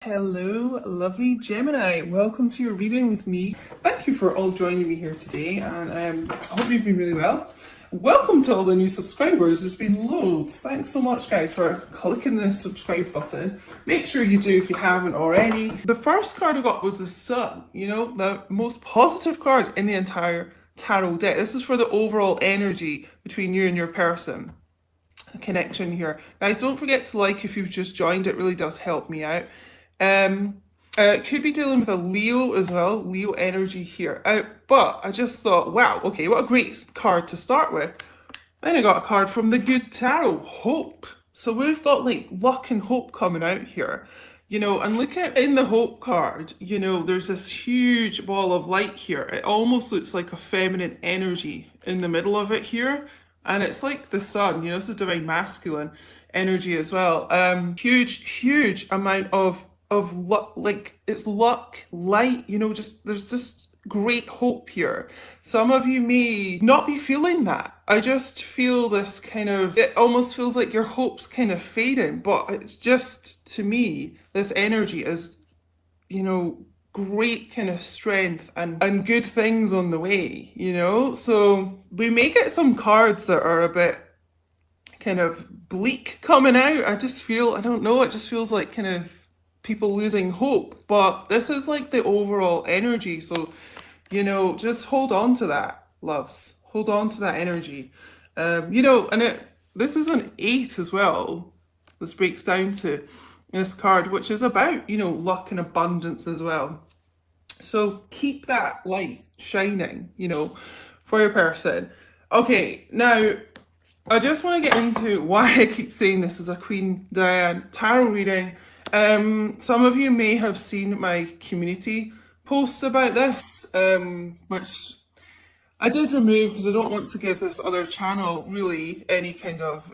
Hello, lovely Gemini. Welcome to your reading with me. Thank you for all joining me here today, and I hope you've been really well. Welcome to all the new subscribers. There's been loads. Thanks so much, guys, for clicking the subscribe button. Make sure you do if you haven't already. The first card I got was the Sun, the most positive card in the entire tarot deck. This is for the overall energy between you and your person. Connection here. Guys, don't forget to like if you've just joined. It really does help me out. Could be dealing with a Leo as well, Leo energy here. But I just thought, wow, okay, what a great card to start with. Then I got a card from the Good Tarot, Hope. So we've got like luck and hope coming out here, and look at in the Hope card, there's this huge ball of light here. It almost looks like a feminine energy in the middle of it here. And it's like the sun, this is divine masculine energy as well. Huge amount of luck, like it's luck, light, there's just great hope here. Some of you may not be feeling that. I just feel this it almost feels like your hope's kind of fading, but it's just, to me, this energy is, great kind of strength and good things on the way, so we may get some cards that are a bit kind of bleak coming out. I don't know, it just feels like kind of people losing hope, but this is like the overall energy. So just hold on to that, loves, hold on to that energy. This is an 8 as well. This breaks down to this card, which is about luck and abundance as well. So keep that light shining for your person. Okay, now I just want to get into why I keep saying this is a Queen Diane tarot reading. Some of you may have seen my community posts about this, which I did remove because I don't want to give this other channel really any kind of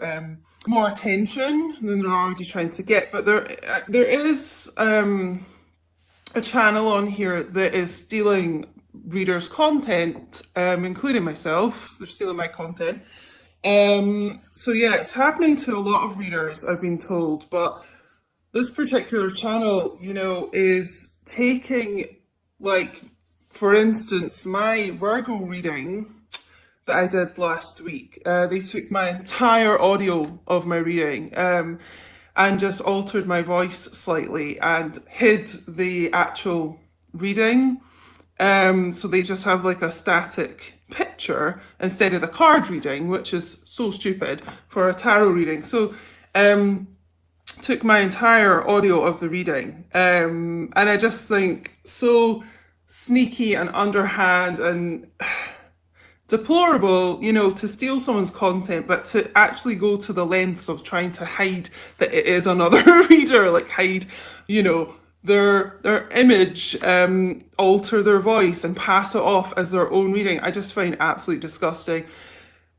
more attention than they're already trying to get. But there is a channel on here that is stealing readers' content, including myself. They're stealing my content. So yeah, it's happening to a lot of readers, I've been told, but this particular channel, is taking, like, for instance, my Virgo reading that I did last week. They took my entire audio of my reading and just altered my voice slightly and hid the actual reading. So they just have like a static picture instead of the card reading, which is so stupid for a tarot reading. So took my entire audio of the reading, and I just think so sneaky and underhand and deplorable, to steal someone's content, but to actually go to the lengths of trying to hide that it is another reader, like hide, their image, alter their voice and pass it off as their own reading. I just find absolutely disgusting.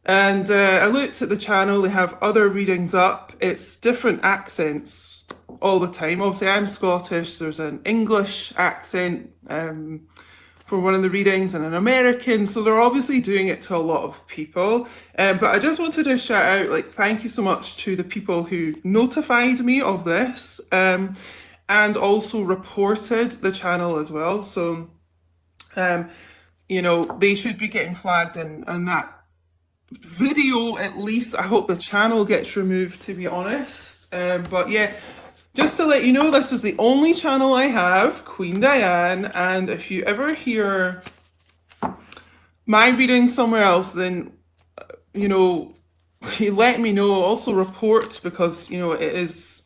And I looked at the channel, they have other readings up. It's different accents all the time. Obviously, I'm Scottish, there's an English accent for one of the readings and an American. So they're obviously doing it to a lot of people. But I just wanted to shout out, thank you so much to the people who notified me of this and also reported the channel as well. So, they should be getting flagged and that video, at least. I hope the channel gets removed, to be honest. But yeah, just to let you know, this is the only channel I have, Queen Diane, and if you ever hear my reading somewhere else, then you let me know. Also report, because it is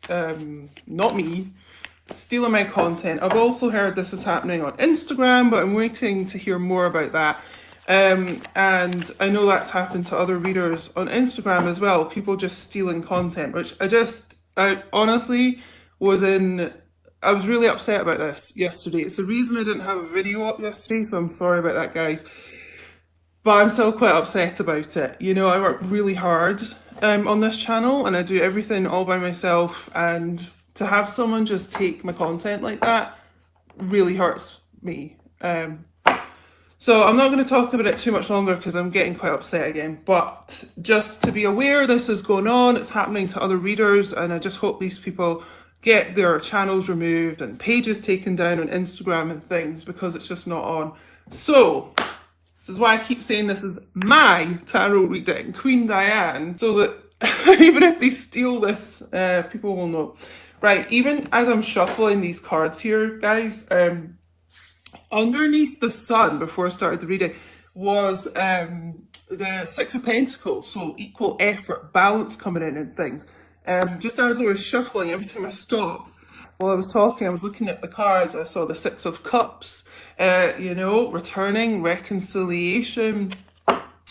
not me stealing my content. I've also heard this is happening on Instagram, but I'm waiting to hear more about that. And I know that's happened to other readers on Instagram as well, people just stealing content, which I honestly I was really upset about this yesterday. It's the reason I didn't have a video up yesterday, so I'm sorry about that, guys. But I'm still quite upset about it. I work really hard on this channel and I do everything all by myself, and to have someone just take my content like that really hurts me. So I'm not going to talk about it too much longer because I'm getting quite upset again. But just to be aware, this is going on. It's happening to other readers, and I just hope these people get their channels removed and pages taken down on Instagram and things because it's just not on. So this is why I keep saying this is my tarot reading, Queen Diane, so that even if they steal this, people will know. Right, even as I'm shuffling these cards here, guys, underneath the sun, before I started the reading, was the Six of Pentacles, so equal effort, balance coming in and things. Just as I was shuffling, every time I stopped, while I was talking, I was looking at the cards, I saw the Six of Cups, you know, returning, reconciliation,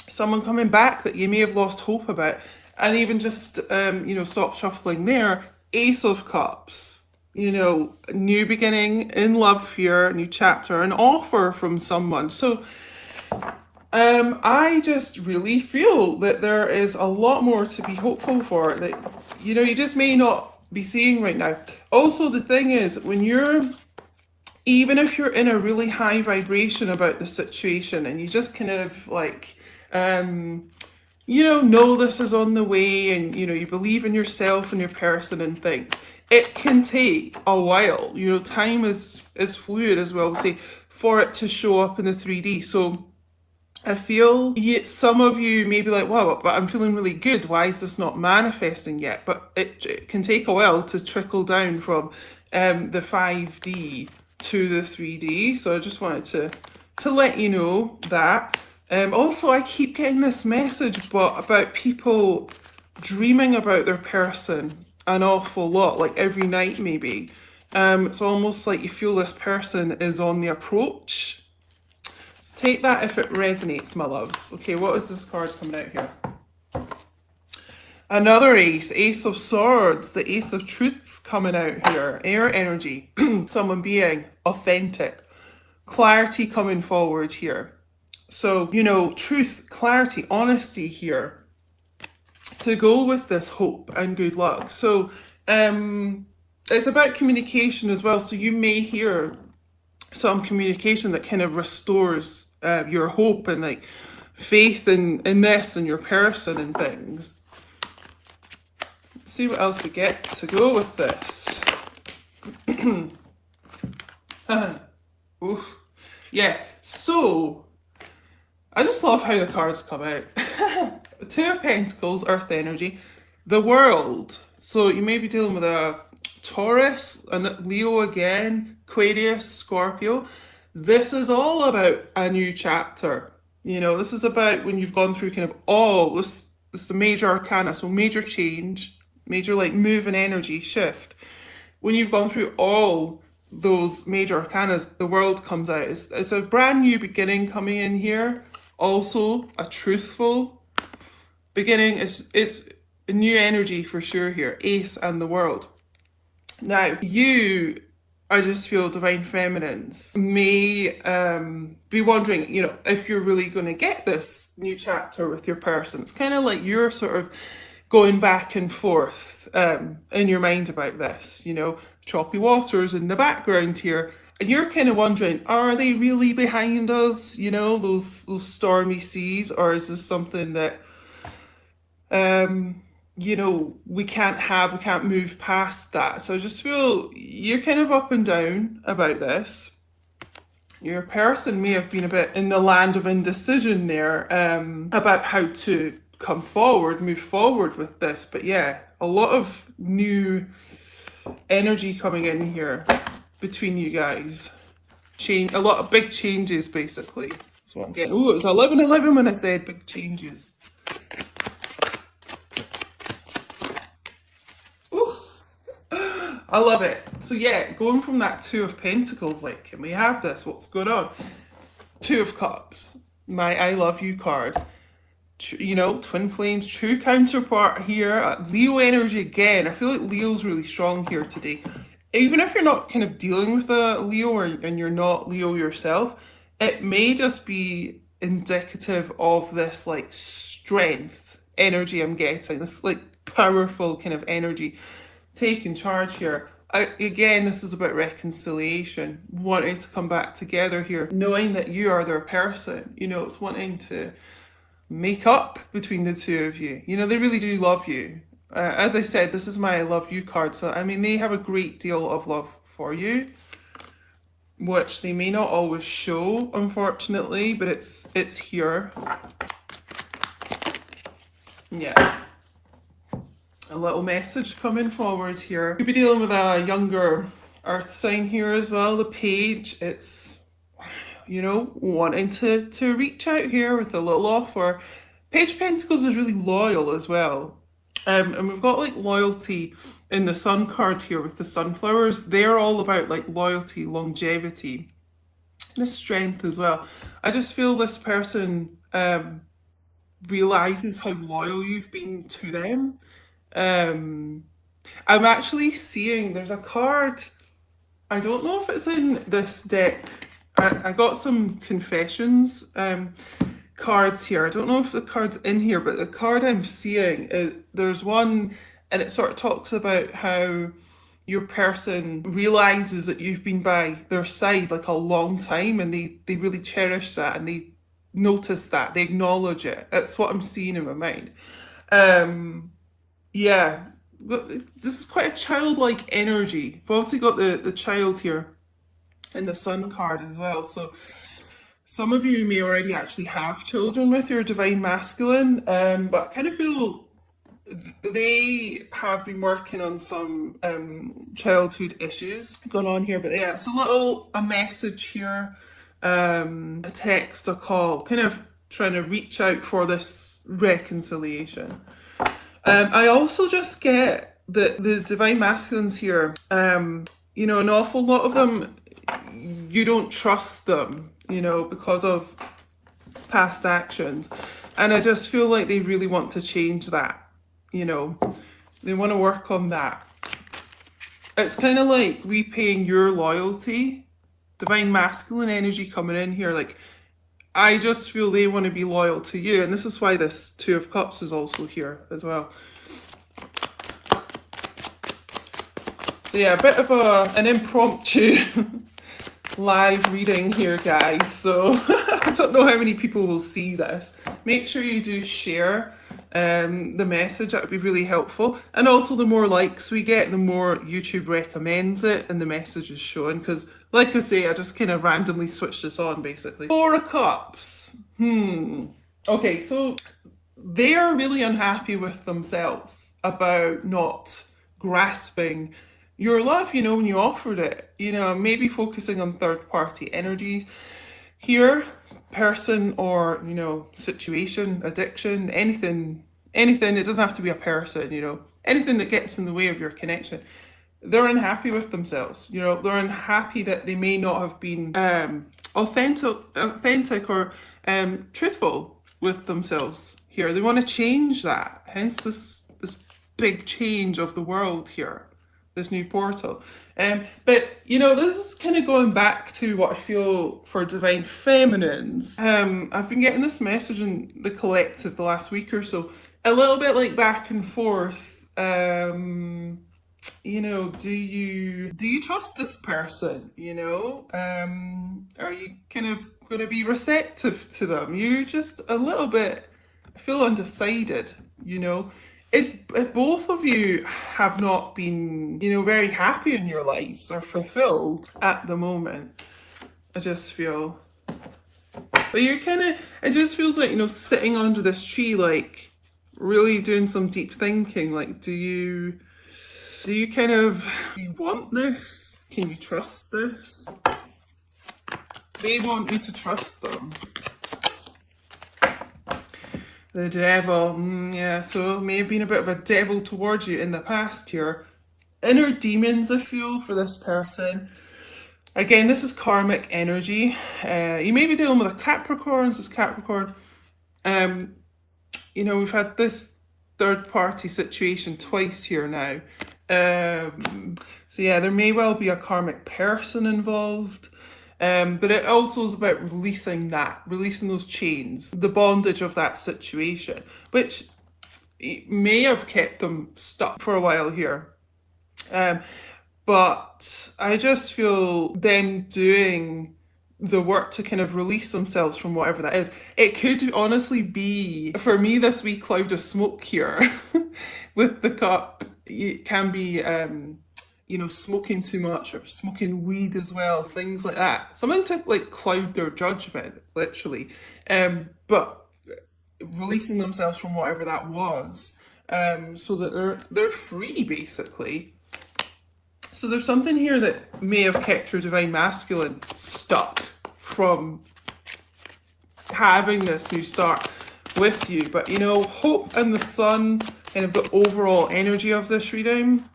someone coming back that you may have lost hope about, and even just, you know, stop shuffling there, Ace of Cups, you know, new beginning, in love here, new chapter, an offer from someone. So I just really feel that there is a lot more to be hopeful for that, you know, you just may not be seeing right now. Also, the thing is, when you're, even if you're in a really high vibration about the situation and you just kind of like, you know this is on the way and, you know, you believe in yourself and your person and things, it can take a while. You know, time is fluid, as well, say, for it to show up in the 3D. So I feel some of you may be like, wow, but I'm feeling really good. Why is this not manifesting yet? But it can take a while to trickle down from the 5D to the 3D. So I just wanted to let you know that. Also, I keep getting this message about people dreaming about their person an awful lot, like every night maybe. It's almost like you feel this person is on the approach. Take that if it resonates, my loves. Okay, what is this card coming out here? Another ace, Ace of Swords, the Ace of Truths coming out here. Air energy, someone being authentic, clarity coming forward here. So, you know, truth, clarity, honesty here to go with this hope and good luck. So, it's about communication as well. So you may hear some communication that kind of restores your hope and like faith in this and your person and things. Let's see what else we get to go with this. Oof. Yeah, so I just love how the cards come out. Two of Pentacles, earth energy, the World. So you may be dealing with a Taurus, and Leo again, Aquarius, Scorpio. This is all about a new chapter. You know, this is about when you've gone through kind of all this is the major arcana, so major change, major like move and energy shift. When you've gone through all those major arcanas, the World comes out. It's a brand new beginning coming in here. Also a truthful beginning. It's a new energy for sure here. Ace and the World. Now, you, I just feel divine feminines may be wondering, you know, if you're really going to get this new chapter with your person. It's kind of like you're sort of going back and forth in your mind about this, you know, choppy waters in the background here. And you're kind of wondering, are they really behind us, you know, those stormy seas? Or is this something that, you know, we can't move past that? So I just feel you're kind of up and down about this. Your person may have been a bit in the land of indecision there about how to come forward, move forward with this. But yeah, a lot of new energy coming in here between you guys. Change, a lot of big changes basically. That's what I'm getting. Oh, it was 11-11 when I said big changes. I love it. So yeah, going from that Two of Pentacles, like, can we have this? What's going on? Two of Cups, my I love you card. You know, twin flames, true counterpart here. Leo energy again. I feel like Leo's really strong here today. Even if you're not kind of dealing with a Leo and you're not Leo yourself, it may just be indicative of this like strength energy I'm getting. This like powerful kind of energy. Taking charge here. Again, this is about reconciliation, wanting to come back together here, knowing that you are their person. You know, it's wanting to make up between the two of you. You know, they really do love you. As I said, this is my I love you card. So, I mean, they have a great deal of love for you, which they may not always show, unfortunately, but it's here. Yeah. A little message coming forward here. Could be dealing with a younger earth sign here as well. The page, it's, you know, wanting to reach out here with a little offer. Page of Pentacles is really loyal as well. And we've got like loyalty in the sun card here with the sunflowers. They're all about like loyalty, longevity, and a strength as well. I just feel this person realizes how loyal you've been to them. Um, I'm actually seeing there's a card. I don't know if it's in this deck. I got some confessions cards here. I don't know if the card's in here, but the card I'm seeing, there's one, and it sort of talks about how your person realizes that you've been by their side like a long time, and they really cherish that, and they notice that, they acknowledge it. That's what I'm seeing in my mind. Yeah, this is quite a childlike energy. We've obviously got the child here in the sun card as well. So some of you may already actually have children with your divine masculine, but I kind of feel they have been working on some childhood issues going on here. But yeah, it's a message here, a text, a call, kind of trying to reach out for this reconciliation. I also just get that the divine masculines here, you know, an awful lot of them, you don't trust them, you know, because of past actions. And I just feel like they really want to change that, you know, they want to work on that. It's kind of like repaying your loyalty, divine masculine energy coming in here. Like, I just feel they want to be loyal to you. And this is why this Two of Cups is also here as well. So yeah, a bit of an impromptu live reading here, guys. So I don't know how many people will see this. Make sure you do share the message. That would be really helpful. And also, the more likes we get, the more YouTube recommends it and the message is shown. Because, like I say, I just kind of randomly switched this on, basically. Four of Cups. Okay, so they are really unhappy with themselves about not grasping your love, you know, when you offered it. You know, maybe focusing on third party energy here, person or, you know, situation, addiction, anything. It doesn't have to be a person, you know, anything that gets in the way of your connection. They're unhappy with themselves, you know, they're unhappy that they may not have been authentic or truthful with themselves here. They want to change that, hence this big change of the world here, this new portal. But you know, this is kind of going back to what I feel for divine feminines. I've been getting this message in the collective the last week or so, a little bit like back and forth. You know, do you trust this person? You know, are you kind of going to be receptive to them? You're just a little bit, I feel, undecided. You know, it's both of you have not been, you know, very happy in your lives or fulfilled at the moment. I just feel, but you're kind of, it just feels like, you know, sitting under this tree, like really doing some deep thinking. Like, do you kind of, do you want this? Can you trust this? They want you to trust them. The devil, yeah, so it may have been a bit of a devil towards you in the past here. Inner demons, I feel, for this person. Again, this is karmic energy. You may be dealing with a Capricorn. This is Capricorn. You know, we've had this third party situation twice here now. So yeah, there may well be a karmic person involved. But it also is about releasing those chains, the bondage of that situation, which may have kept them stuck for a while here. But I just feel them doing the work to kind of release themselves from whatever that is. It could honestly be, for me, this wee cloud of smoke here with the cup. It can be, smoking too much or smoking weed as well, things like that. Something to like cloud their judgment, literally. But releasing themselves from whatever that was, so that they're free, basically. So there's something here that may have kept your divine masculine stuck from having this new start with you. But hope and the sun, kind of the overall energy of this reading.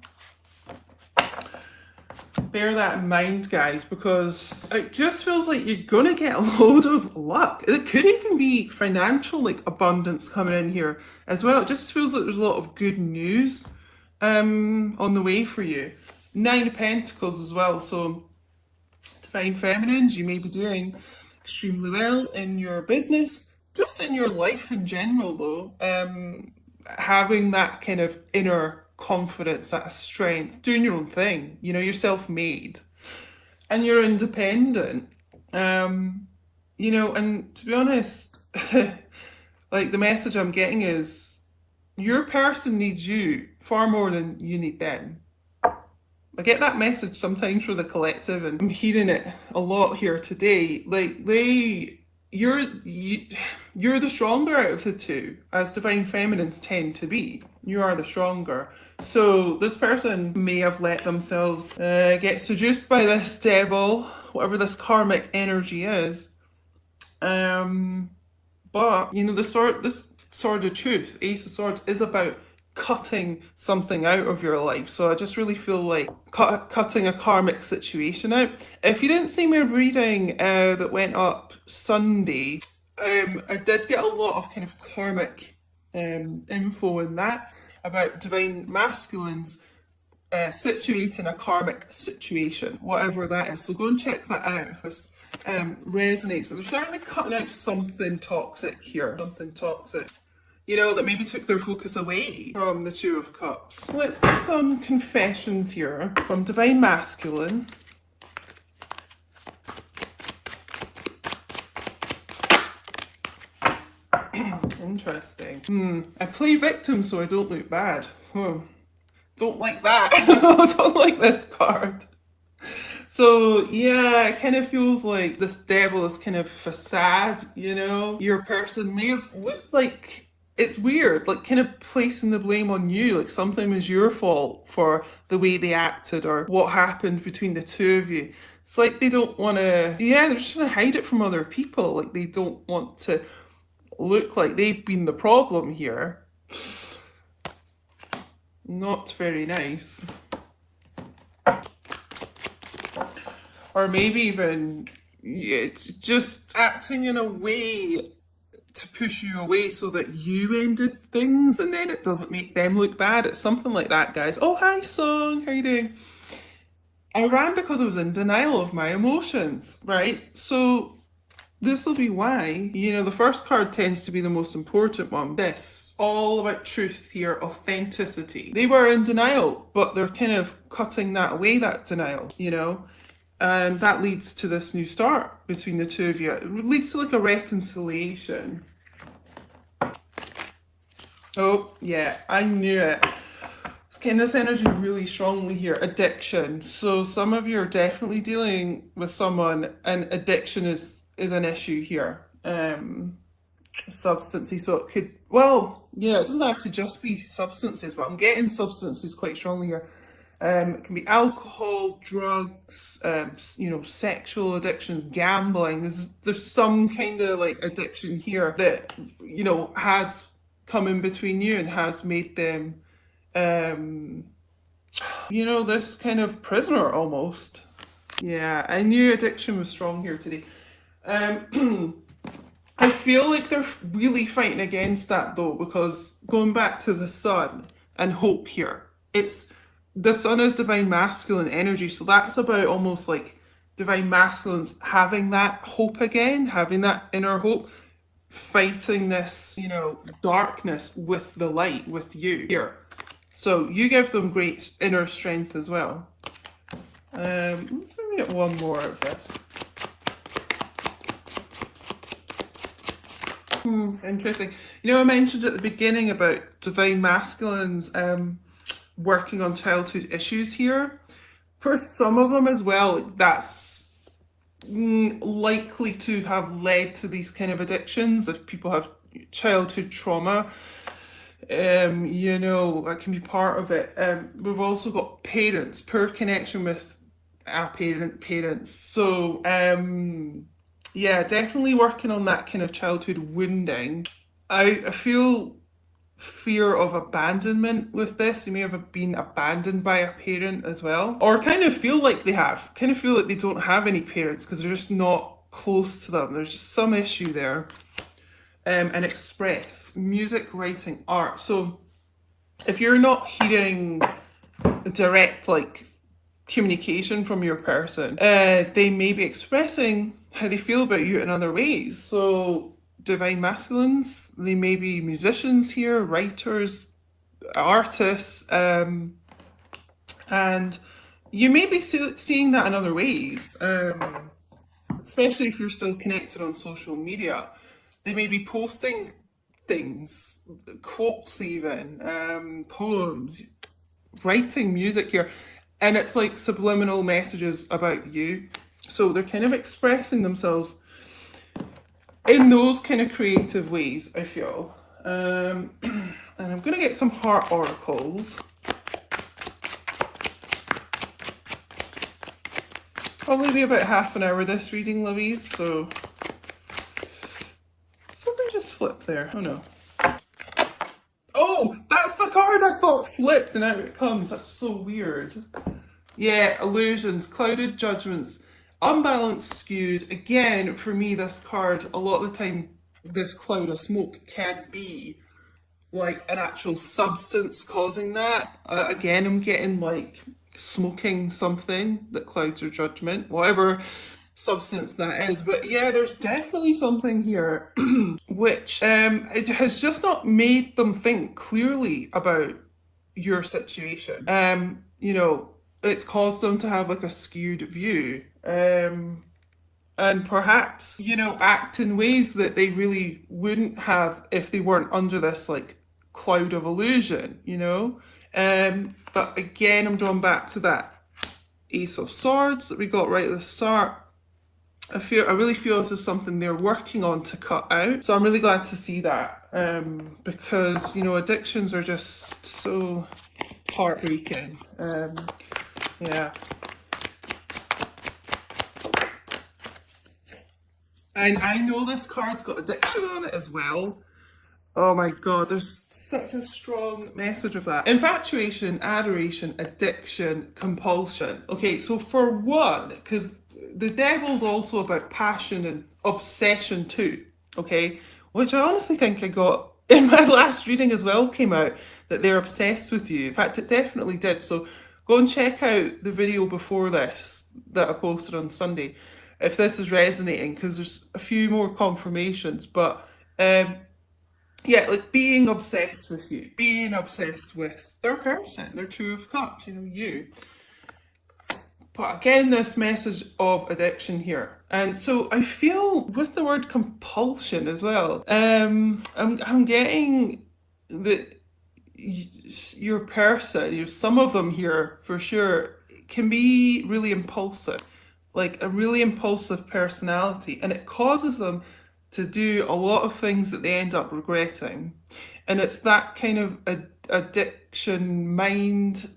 Bear that in mind, guys, because it just feels like you're gonna get a load of luck. It could even be financial, like abundance coming in here as well. It just feels like there's a lot of good news on the way for you. 9 of Pentacles as well. So divine feminines, you may be doing extremely well in your business, just in your life in general though. Having that kind of inner confidence, that strength, doing your own thing. You're self-made and you're independent. And to be honest, like the message I'm getting is your person needs you far more than you need them. I get that message sometimes for the collective, and I'm hearing it a lot here today. Like you're the stronger out of the two, as divine feminines tend to be. You are the stronger. So this person may have let themselves get seduced by this devil, whatever this karmic energy is. But this sword of truth, Ace of Swords, is about cutting something out of your life. So I just really feel like cutting a karmic situation out. If you didn't see my reading that went up Sunday, I did get a lot of kind of karmic info in that about divine masculines situating a karmic situation, whatever that is. So go and check that out if this resonates. But they're certainly cutting out something toxic here, something toxic, that maybe took their focus away from the Two of Cups. Let's get some confessions here from divine masculine. Interesting. I play victim so I don't look bad. Don't like that. I don't like this card. So yeah, it kind of feels like this devil is kind of facade, Your person may have looked like, it's weird, like kind of placing the blame on you, like something was your fault for the way they acted or what happened between the two of you. It's like they don't want to, they're just trying to hide it from other people. Like they don't want to look like they've been the problem here. Not very nice. Or maybe even it's just acting in a way to push you away so that you ended things and then it doesn't make them look bad. It's something like that, guys. Oh, hi, Song. How you doing? I ran because I was in denial of my emotions, right? So this will be why, the first card tends to be the most important one. This, all about truth here, authenticity. They were in denial, but they're kind of cutting that away, that denial, And that leads to this new start between the two of you. It leads to like a reconciliation. Oh, yeah, I knew it. It's getting this energy really strongly here. Addiction. So some of you are definitely dealing with someone and addiction is an issue here. Substances. So it could, it doesn't have to just be substances, but I'm getting substances quite strongly here. It can be alcohol, drugs, sexual addictions, gambling. There's some kind of like addiction here that, has come in between you and has made them, this kind of prisoner almost. Yeah, I knew addiction was strong here today. I feel like they're really fighting against that though, because going back to the sun and hope here, the sun is divine masculine energy, so that's about almost like divine masculines having that hope again, having that inner hope, fighting this, darkness with the light, with you here. So you give them great inner strength as well. Let's maybe get one more of this. Interesting. You know, I mentioned at the beginning about divine masculines working on childhood issues here. For some of them as well, that's likely to have led to these kind of addictions. If people have childhood trauma, you know, that can be part of it. We've also got parents, poor connection with parents. So, yeah, definitely working on that kind of childhood wounding. I feel fear of abandonment with this. They may have been abandoned by a parent as well, or kind of feel like they have, kind of feel like they don't have any parents because they're just not close to them. There's just some issue there. And express music, writing, art. So if you're not hearing direct like communication from your person, they may be expressing how they feel about you in other ways. So divine masculines, they may be musicians here, writers, artists, and you may be seeing that in other ways, especially if you're still connected on social media. They may be posting things, quotes even, poems, writing music here, and it's like subliminal messages about you. So they're kind of expressing themselves in those kind of creative ways, I feel. And I'm going to get some heart oracles. Probably be about half an hour this reading, lovies, so something just flipped there. Oh no. Oh, that's the card I thought flipped and out it comes. That's so weird. Yeah, illusions, clouded judgments, unbalanced, skewed. Again, for me, this card, a lot of the time, this cloud of smoke can be like an actual substance causing that. Again, I'm getting like smoking something that clouds your judgment, whatever substance that is. But yeah, there's definitely something here which it has just not made them think clearly about your situation. You know, it's caused them to have like a skewed view. And perhaps, you know, act in ways that they really wouldn't have if they weren't under this like cloud of illusion, you know? But again, I'm drawn back to that Ace of Swords that we got right at the start. I really feel this is something they're working on to cut out. So I'm really glad to see that, because, you know, addictions are just so heartbreaking. Yeah. And I know this card's got addiction on it as well. Oh my god, there's such a strong message of that. Infatuation, adoration, addiction, compulsion. Okay, so for one, because the devil's also about passion and obsession too, okay? Which I honestly think I got in my last reading as well, came out that they're obsessed with you. In fact, it definitely did. So go and check out the video before this that I posted on Sunday if this is resonating, because there's a few more confirmations. But yeah, like being obsessed with you, being obsessed with their person, their Two of Cups, you know, you. But again, this message of addiction here. And so I feel with the word compulsion as well, I'm getting that your person, some of them here for sure, can be really impulsive, like a really impulsive personality, and it causes them to do a lot of things that they end up regretting. And it's that kind of addiction mind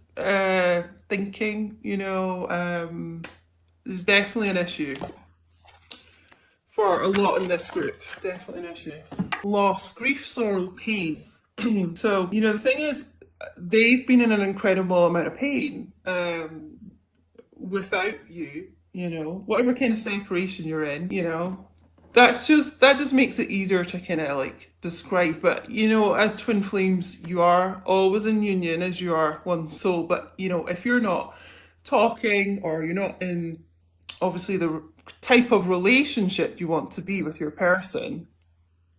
thinking, you know. There's definitely an issue for a lot in this group. Definitely an issue. Loss, grief, sorrow, pain. So, you know, the thing is, they've been in an incredible amount of pain without you, you know, whatever kind of separation you're in, you know. That just makes it easier to kind of like describe. But you know, as twin flames, you are always in union as you are one soul. But you know, if you're not talking or you're not in obviously the type of relationship you want to be with your person,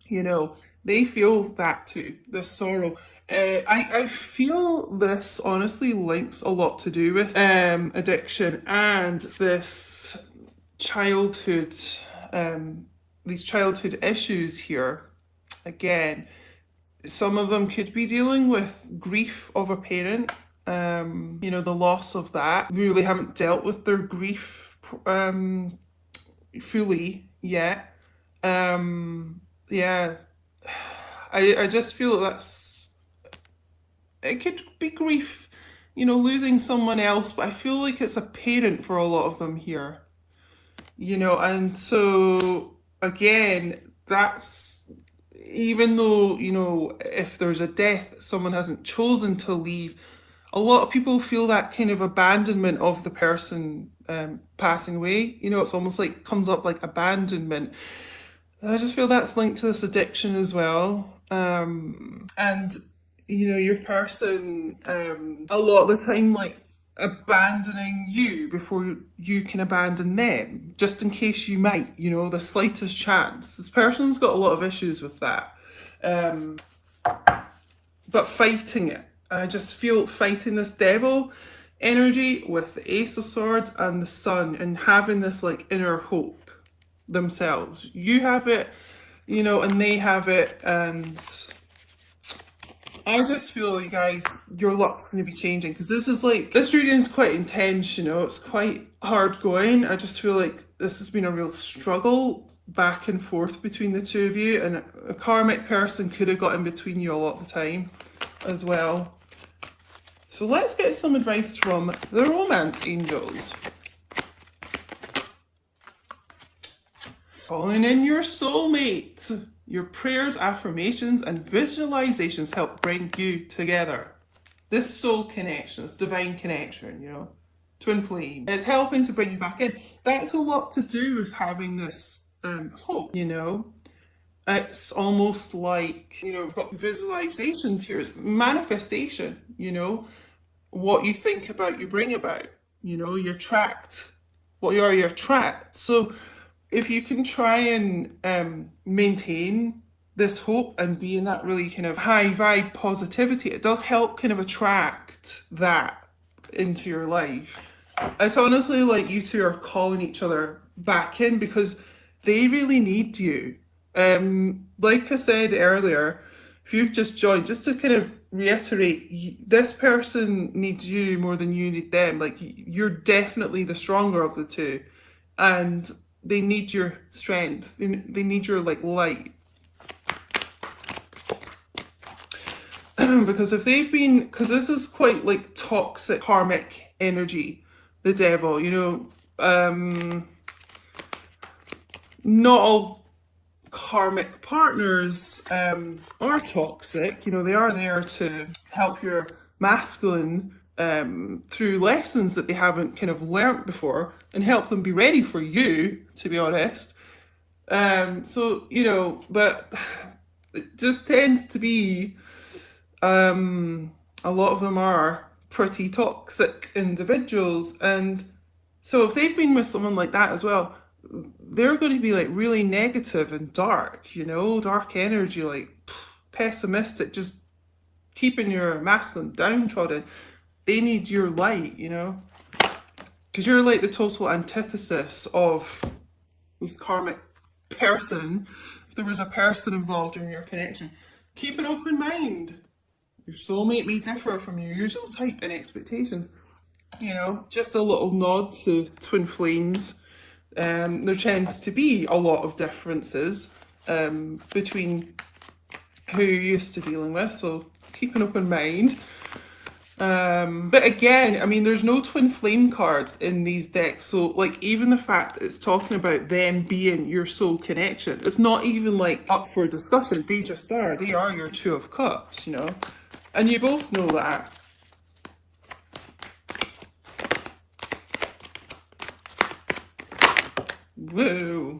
you know, they feel that too, the sorrow. I feel this honestly links a lot to do with addiction and this childhood, these childhood issues here. again, some of them could be dealing with grief of a parent, you know, the loss of that. Really haven't dealt with their grief fully yet. Yeah, I just feel that's, it could be grief, you know, losing someone else, but I feel like it's a parent for a lot of them here, you know, and so again, that's, even though, you know, if there's a death, someone hasn't chosen to leave, a lot of people feel that kind of abandonment of the person passing away. You know, it's almost like comes up like abandonment. I just feel that's linked to this addiction as well. And, you know, your person, a lot of the time, like, abandoning you before you can abandon them, just in case you might, you know, the slightest chance. This person's got a lot of issues with that. But fighting it, I just feel fighting this devil energy with the Ace of Swords and the Sun, and having this like inner hope themselves. You have it, you know, and they have it, and I just feel, you guys, your luck's going to be changing, because this is like, this reading's quite intense, you know, it's quite hard going. I just feel like this has been a real struggle back and forth between the two of you, and a karmic person could have got in between you a lot of the time as well. So let's get some advice from the romance angels. Calling in your soulmate. Your prayers, affirmations, and visualizations help bring you together. This soul connection, this divine connection, you know, twin flame. It's helping to bring you back in. That's a lot to do with having this hope, you know. It's almost like, you know, we've got visualizations here. It's manifestation, you know. What you think about, you bring about. You know, you attract. What you are, you attract. So if you can try and maintain this hope and be in that really kind of high vibe positivity, it does help kind of attract that into your life. It's honestly like you two are calling each other back in, because they really need you. Like I said earlier, if you've just joined, just to kind of reiterate, this person needs you more than you need them. Like, you're definitely the stronger of the two, and they need your strength. They need your like light. Because if they've been, because this is quite like toxic karmic energy, the devil, you know, not all karmic partners are toxic. You know, they are there to help your masculine through lessons that they haven't kind of learnt before, and help them be ready for you, to be honest. So, you know, but it just tends to be, a lot of them are pretty toxic individuals. And so if they've been with someone like that as well, they're going to be like really negative and dark, you know, dark energy, like pessimistic, just keeping your masculine downtrodden. They need your light, you know, because you're like the total antithesis of this karmic person. If there was a person involved in your connection, keep an open mind. Your soulmate may differ from your usual type and expectations. You know, just a little nod to twin flames. There tends to be a lot of differences between who you're used to dealing with, so keep an open mind. But again, I mean, there's no twin flame cards in these decks, so like even the fact that it's talking about them being your soul connection, it's not even like up for discussion. They just are. They are your Two of Cups, you know, and you both know that. Whoa.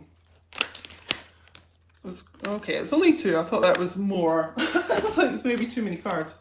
Okay, it's only two. I thought that was more. It's like maybe too many cards.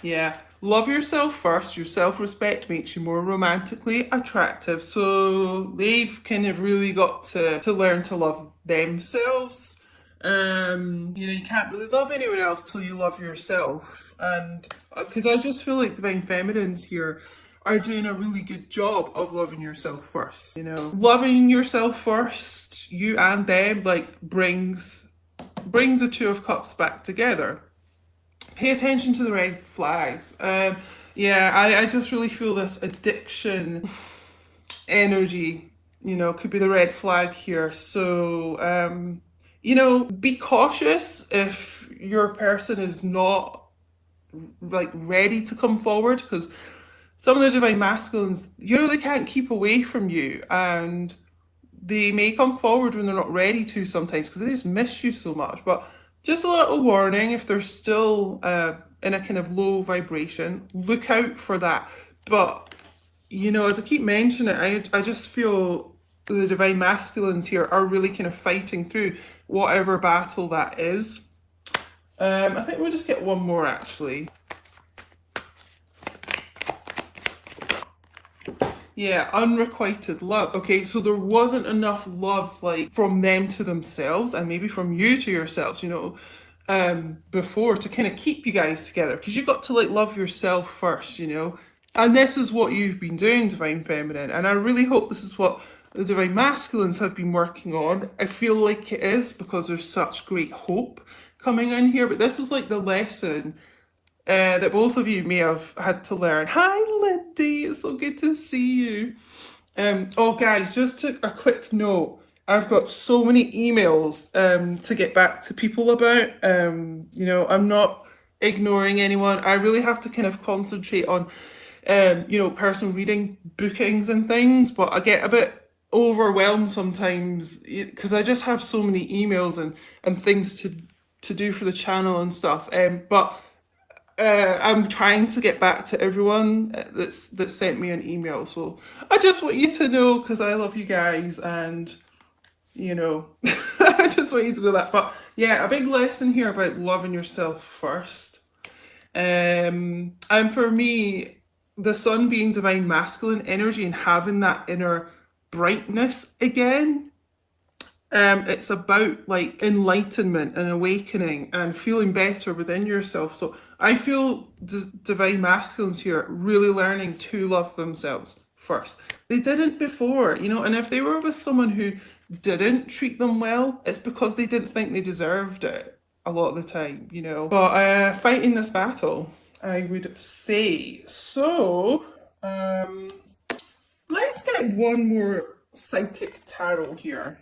Yeah. Love yourself first. Your self-respect makes you more romantically attractive. So they've kind of really got to learn to love themselves. You know, you can't really love anyone else till you love yourself. And because I just feel like Divine Feminines here are doing a really good job of loving yourself first. You know, loving yourself first, you and them, like brings brings the Two of Cups back together. Pay attention to the red flags. Yeah, I just really feel this addiction energy, could be the red flag here. So, be cautious if your person is not like ready to come forward, because some of the divine masculines, they can't keep away from you, and they may come forward when they're not ready to sometimes because they just miss you so much. But just a little warning, if they're still in a kind of low vibration, look out for that. But, as I keep mentioning it, I just feel the divine masculines here are really kind of fighting through whatever battle that is. I think we'll just get one more actually. Yeah, unrequited love. Okay, so there wasn't enough love like from them to themselves and maybe from you to yourselves, before to kind of keep you guys together, because you got to like love yourself first, And this is what you've been doing, Divine Feminine, and I really hope this is what the Divine Masculines have been working on. I feel like it is, because there's such great hope coming in here, but this is like the lesson that both of you may have had to learn. Hi, Lindy, it's so good to see you. Oh, guys, just a quick note. I've got so many emails to get back to people about. I'm not ignoring anyone. I really have to kind of concentrate on, personal reading bookings and things, but I get a bit overwhelmed sometimes because I just have so many emails and things to do for the channel and stuff. But I'm trying to get back to everyone that sent me an email. So I just want you to know, because I love you guys, and I just want you to know that. But yeah, a big lesson here about loving yourself first. And for me, the sun being divine masculine energy and having that inner brightness again. It's about like enlightenment and awakening and feeling better within yourself. So I feel divine masculines here really learning to love themselves first. They didn't before, and if they were with someone who didn't treat them well, it's because they didn't think they deserved it a lot of the time, But fighting this battle, I would say. So, let's get one more psychic tarot here.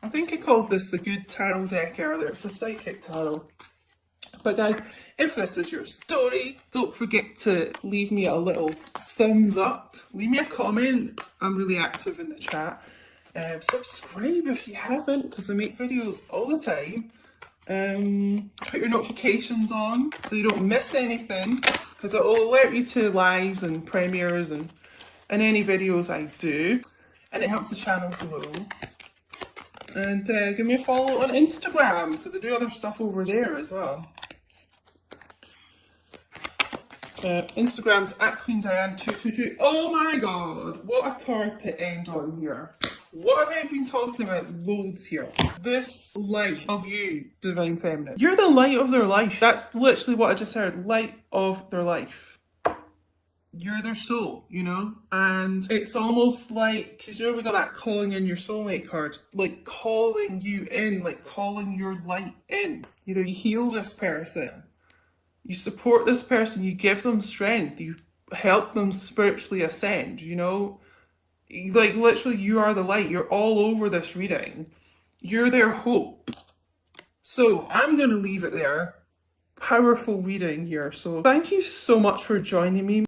I think I called this the Good Tarot deck earlier. It's a Psychic Tarot. But guys, if this is your story, don't forget to leave me a little thumbs up. Leave me a comment. I'm really active in the chat. Subscribe if you haven't, because I make videos all the time. Put your notifications on so you don't miss anything, because it will alert you to lives and premieres and any videos I do. And it helps the channel grow. And give me a follow on Instagram, because I do other stuff over there as well. Instagram's @QueenDiane222. Oh my god, what a card to end on here. What have I been talking about loads here? This light of you, Divine Feminine. You're the light of their life. That's literally what I just heard. Light of their life. You're their soul, and it's almost like, because we got that calling in your soulmate card, like calling you in, like calling your light in. You heal this person, you support this person, you give them strength, you help them spiritually ascend, like literally you are the light. You're all over this reading. You're their hope. So I'm going to leave it there. Powerful reading here. So thank you so much for joining me.